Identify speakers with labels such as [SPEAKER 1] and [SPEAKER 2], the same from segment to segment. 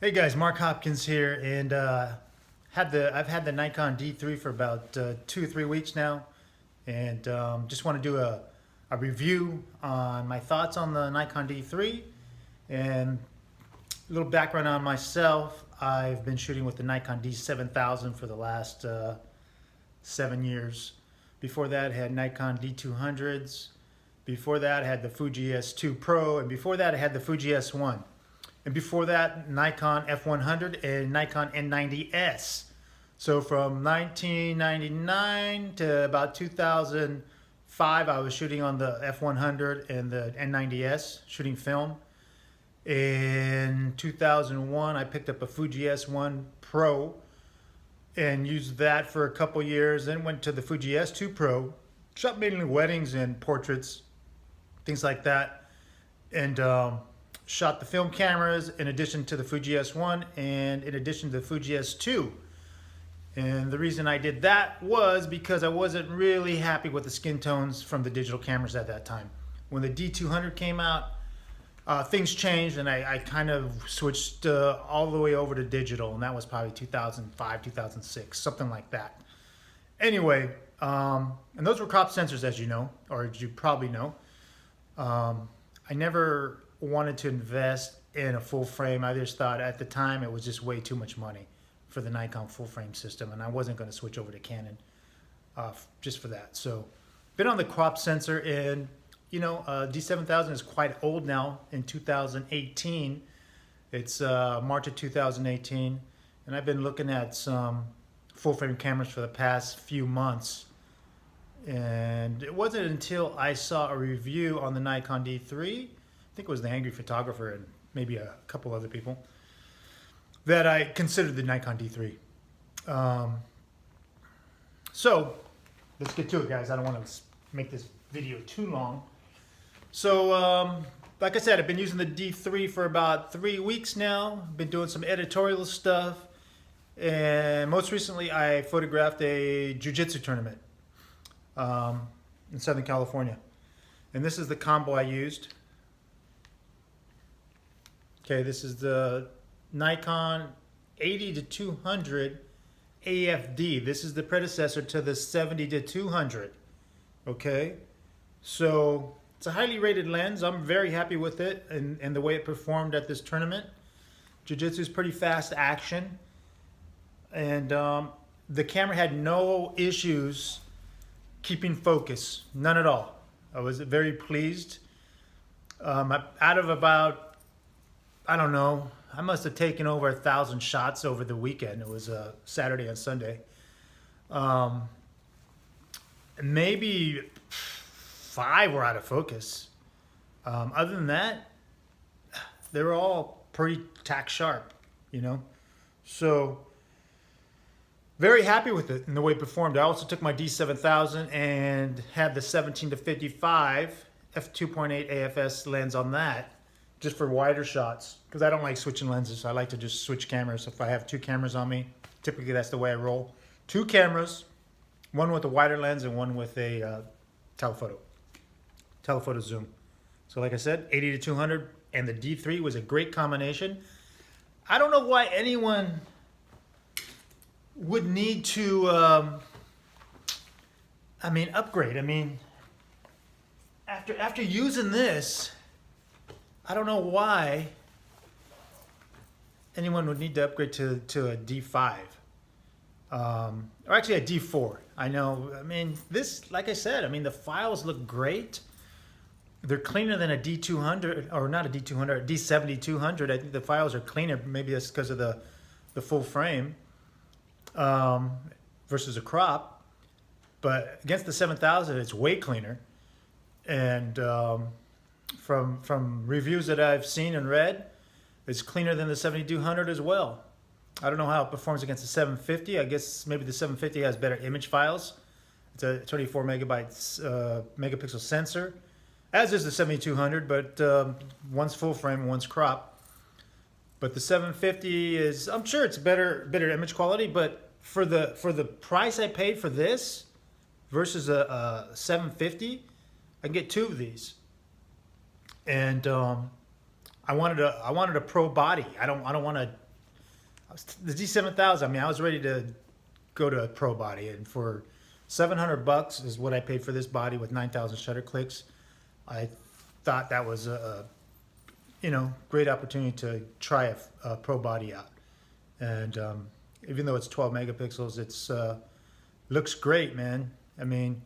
[SPEAKER 1] Hey guys, Mark Hopkins here, and I've had the Nikon D3 for about 2 or 3 weeks now, and just want to do a review on my thoughts on the Nikon D3 and a little background on myself. I've been shooting with the Nikon D7000 for the last 7 years. Before that, I had Nikon D200s. Before that, I had the Fuji S2 Pro, and before that, I had the Fuji S1. And before that, Nikon F100 and Nikon N90S. So from 1999 to about 2005, I was shooting on the F100 and the N90S, shooting film. In 2001, I picked up a Fuji S1 Pro and used that for a couple years. Then went to the Fuji S2 Pro, shot mainly weddings and portraits, things like that. And shot the film cameras in addition to the Fuji S1 and in addition to the Fuji S2. And the reason I did that was because I wasn't really happy with the skin tones from the digital cameras at that time. When the D200 came out, things changed, and I kind of switched all the way over to digital, and that was probably 2005, 2006, something like that. Anyway, and those were crop sensors, as you know, or as you probably know. I never wanted to invest in a full frame. I just thought at the time it was just way too much money for the Nikon full frame system, and I wasn't going to switch over to Canon just for that. So been on the crop sensor, and you know, D7000 is quite old now. In 2018, it's March of 2018, and I've been looking at some full frame cameras for the past few months. And it wasn't until I saw a review on the Nikon D3, I think it was the Angry Photographer and maybe a couple other people, that I considered the Nikon D3. So let's get to it, guys. I don't want to make this video too long. So like I said, I've been using the D3 for about 3 weeks now. Been doing some editorial stuff, and most recently I photographed a jiu-jitsu tournament in Southern California, and this is the combo I used. Okay, this is the Nikon 80-200 AFD. This is the predecessor to the 70-200. Okay, so it's a highly rated lens. I'm very happy with it and the way it performed at this tournament. Jiu-jitsu is pretty fast action, and the camera had no issues keeping focus, none at all. I was very pleased. Out of about, I don't know, I must have taken over 1,000 shots over the weekend. It was a Saturday and Sunday. Maybe 5 were out of focus. Other than that, they were all pretty tack sharp, you know. So very happy with it and the way it performed. I also took my D7000 and had the 17-55 f2.8 AFS lens on that, just for wider shots, because I don't like switching lenses. I like to just switch cameras. If I have 2 cameras on me, typically that's the way I roll. 2 cameras, one with a wider lens and one with a telephoto zoom. So like I said, 80-200 and the D3 was a great combination. I don't know why anyone would need to upgrade. I mean, after using this, I don't know why anyone would need to upgrade to a D5 or actually a D4. I know, I mean, this, like I said, I mean, the files look great. They're cleaner than a D200, or not a D200, a D70-200. I think the files are cleaner. Maybe that's because of the full frame versus a crop. But against the 7000, it's way cleaner. And from reviews that I've seen and read, it's cleaner than the 70-200 as well. I don't know how it performs against the 750. I guess maybe the 750 has better image files. It's a 24 megapixel sensor, as is the 70-200, but one's full frame, one's crop. But the 750 is, I'm sure it's better image quality, but for the price I paid for this versus a 750, I can get 2 of these. And I wanted a pro body. I don't want to The D7000. I mean, I was ready to go to a pro body, and for $700 is what I paid for this body with 9,000 shutter clicks. I thought that was a great opportunity to try a pro body out. And even though it's 12 megapixels, it's looks great, man. I mean,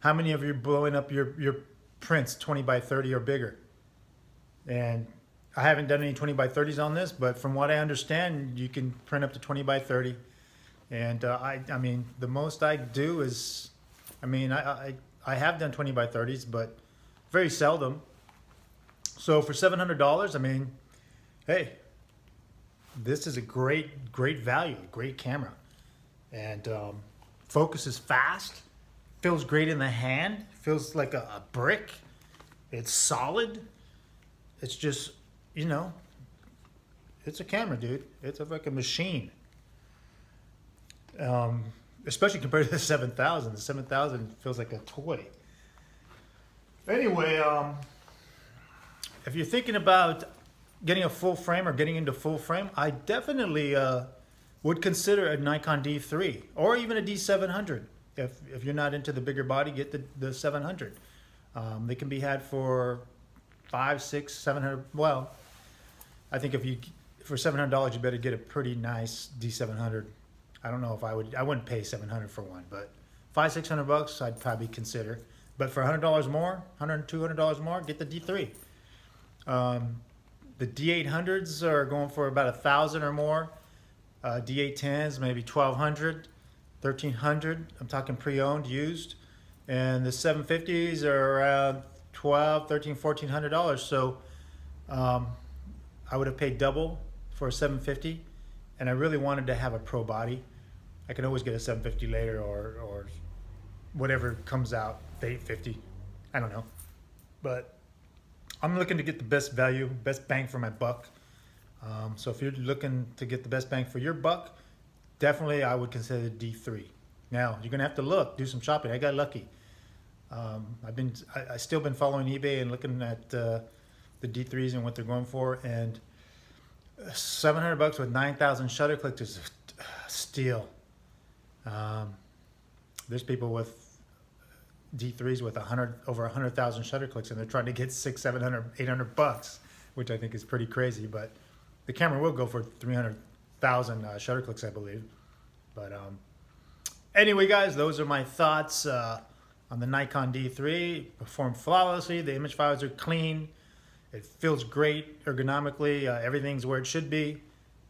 [SPEAKER 1] how many of you are blowing up your prints 20 by 30 or bigger? And I haven't done any 20 by 30s on this, but from what I understand, you can print up to 20 by 30. And I mean, the most I do is, I mean, I have done 20 by 30s, but very seldom. So for $700, I mean, hey, this is a great value, great camera. And focus is fast, feels great in the hand, feels like a brick. It's solid. It's just, it's a camera, dude. It's like a machine. Especially compared to the 7000. The 7000 feels like a toy. Anyway, if you're thinking about getting a full frame or getting into full frame, I definitely would consider a Nikon D3 or even a D700. If you're not into the bigger body, get the 700. They can be had for $500, $600, $700. Well, I think for $700 you better get a pretty nice D700. I don't know if I wouldn't pay $700 for one, but $500, $600 I'd probably consider. But for $100 more, $100, $200 more, get the D3. The D800s are going for about $1,000 or more. D810s maybe $1,200, $1,300. I'm talking pre-owned, used, and the 750s are around $1,200, $1,300, $1,400. So I would have paid double for a 750, and I really wanted to have a pro body. I can always get a 750 later, or whatever comes out, the 850. I don't know, but I'm looking to get the best value, best bang for my buck. So if you're looking to get the best bang for your buck, definitely I would consider the D3. Now you're gonna have to do some shopping. I got lucky. I still been following eBay and looking at the D3s and what they're going for, and $700 with 9,000 shutter clicks is a steal. There's people with D3s with over 100,000 shutter clicks, and they're trying to get $600, $700, $800, which I think is pretty crazy. But the camera will go for 300,000 shutter clicks, I believe. But anyway, guys, those are my thoughts on the Nikon D3. Performed flawlessly. The image files are clean. It feels great ergonomically. Everything's where it should be.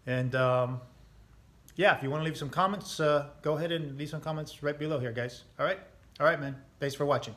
[SPEAKER 1] And yeah, if you want to leave some comments, go ahead and leave some comments right below here, guys. All right, man. Thanks for watching.